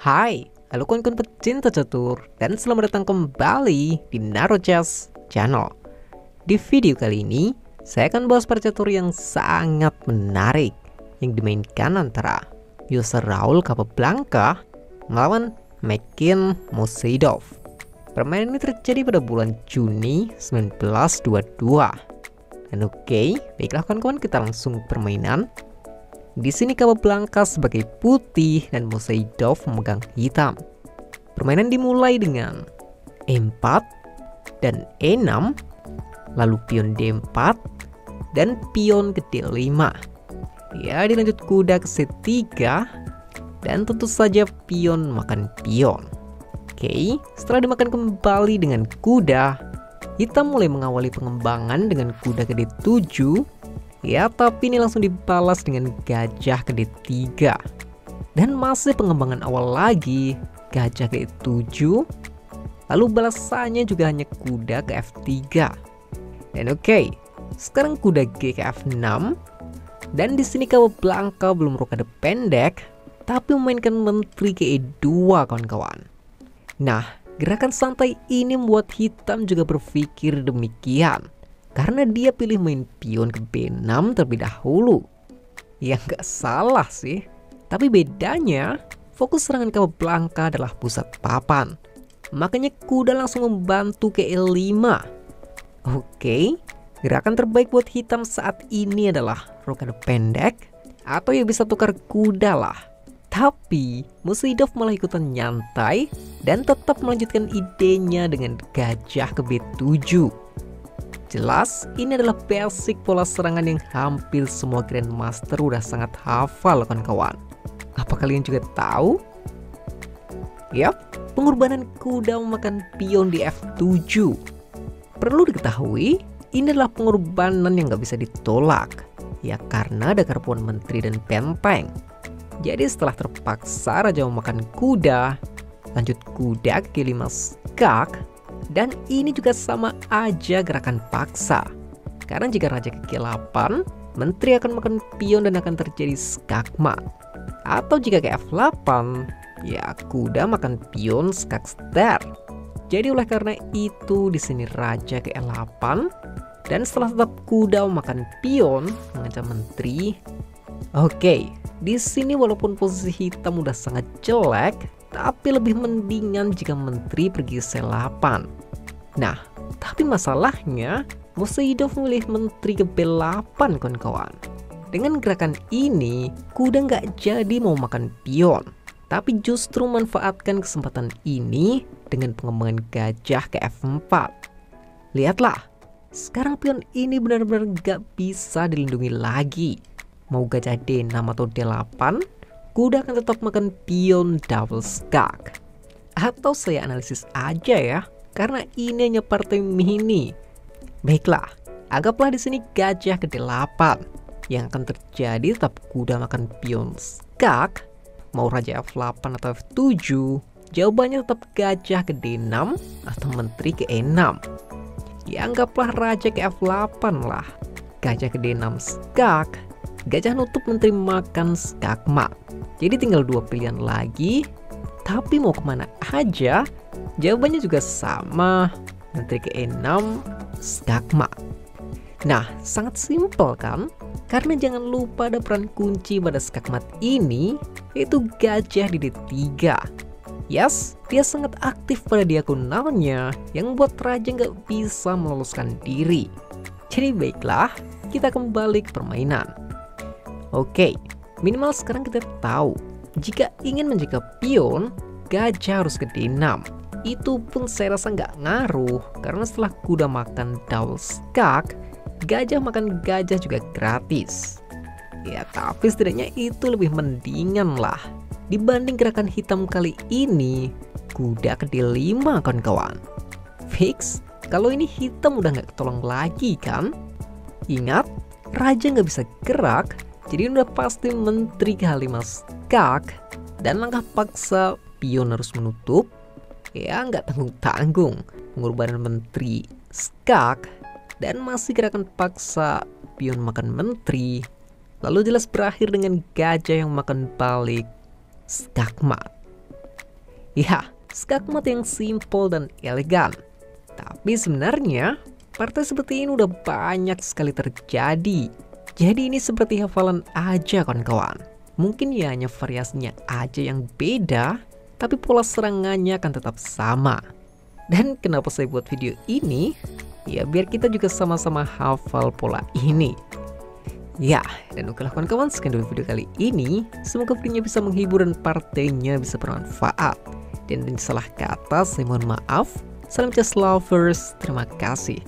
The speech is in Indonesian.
Hai, halo kawan-kawan pecinta catur dan selamat datang kembali di Naruchess Channel. Di video kali ini, saya akan bahas percatur yang sangat menarik yang dimainkan antara Yusraul Capablanca melawan Makin Musaidov. Permainan ini terjadi pada bulan Juni 1922. Dan baiklah kawan-kawan, kita langsung permainan. Di sini Capablanca sebagai putih dan Musaidov memegang hitam. Permainan dimulai dengan E4 dan E6, lalu pion D4 dan pion ke D5. Ya, dilanjut kuda ke C3 dan tentu saja pion makan pion. Setelah dimakan kembali dengan kuda, hitam mulai mengawali pengembangan dengan kuda ke D7. Ya, tapi ini langsung dibalas dengan gajah ke D3. Dan masih pengembangan awal lagi, gajah ke E7. Lalu balasannya juga hanya kuda ke F3. Dan sekarang kuda G ke F6. Dan di sini Capablanca belum rokade pendek, tapi memainkan menteri ke E2 kawan-kawan. Nah, gerakan santai ini membuat hitam juga berpikir demikian. Karena dia pilih main pion ke B6 terlebih dahulu. Ya nggak salah sih. Tapi bedanya, fokus serangan Capablanca adalah pusat papan. Makanya kuda langsung membantu ke E5. Gerakan terbaik buat hitam saat ini adalah rokade pendek. Atau ya bisa tukar kuda lah. Tapi Musaidov malah ikutan nyantai dan tetap melanjutkan idenya dengan gajah ke B7. Jelas, ini adalah basic pola serangan yang hampir semua Grandmaster udah sangat hafal kawan-kawan. Apa kalian juga tahu? Yap, pengorbanan kuda memakan pion di F7. Perlu diketahui, ini adalah pengorbanan yang nggak bisa ditolak. Ya karena ada karpuan menteri dan benteng. Jadi setelah terpaksa raja memakan kuda, lanjut kuda ke G5 skak. Dan ini juga sama aja gerakan paksa. Karena jika raja ke G8, menteri akan makan pion dan akan terjadi skakmat. Atau jika ke F8, ya kuda makan pion skak ster. Jadi oleh karena itu di sini raja ke E8 dan setelah tetap kuda makan pion mengancam menteri. Di sini walaupun posisi hitam udah sangat jelek, tapi lebih mendingan jika menteri pergi C8. Nah, tapi masalahnya Musaidov memilih menteri ke B8 kawan-kawan. Dengan gerakan ini, kuda nggak jadi mau makan pion, tapi justru manfaatkan kesempatan ini dengan pengembangan gajah ke F4. Lihatlah, sekarang pion ini benar-benar nggak bisa dilindungi lagi. Mau gajah D6 atau D8, kuda akan tetap makan pion double skak. Atau saya analisis aja ya, karena ini hanya partai mini. Baiklah, anggaplah di sini gajah ke D8. Yang akan terjadi tetap kuda makan pion skak. Mau raja F8 atau F7, jawabannya tetap gajah ke D6 atau menteri ke E6. Ya anggaplah raja ke F8 lah. Gajah ke D6 skak. Gajah nutup menteri makan skakmat. Jadi tinggal dua pilihan lagi. Tapi mau kemana aja? Jawabannya juga sama. Menteri ke E6 skakmat. Nah, sangat simpel kan? Karena jangan lupa ada peran kunci pada skakmat ini, yaitu gajah di D3. Yes, dia sangat aktif pada diagonalnya yang membuat raja nggak bisa meloloskan diri. Jadi baiklah, kita kembali ke permainan. Minimal sekarang kita tahu jika ingin menjaga pion, gajah harus ke D6. Itu pun saya rasa nggak ngaruh karena setelah kuda makan double skak, gajah makan gajah juga gratis. Ya tapi setidaknya itu lebih mendingan lah dibanding gerakan hitam kali ini kuda ke D5 kawan-kawan. Fix kalau ini hitam udah nggak ketolong lagi kan. Ingat, raja nggak bisa gerak, jadi udah pasti menteri ke H5 skak dan langkah paksa pion harus menutup. Ya nggak tanggung-tanggung pengorbanan menteri skak dan masih gerakan paksa pion makan menteri. Lalu jelas berakhir dengan gajah yang makan balik skakmat. Ya, skakmat yang simple dan elegan. Tapi sebenarnya, partai seperti ini udah banyak sekali terjadi. Jadi ini seperti hafalan aja kawan-kawan. Mungkin ya hanya variasinya aja yang beda, tapi pola serangannya akan tetap sama. Dan kenapa saya buat video ini? Ya biar kita juga sama-sama hafal pola ini. Ya, dan oke lah kawan-kawan, sekian dulu video kali ini. Semoga videonya bisa menghibur dan partainya bisa bermanfaat. Dan salah kata, saya mohon maaf. Salam just lovers, terima kasih.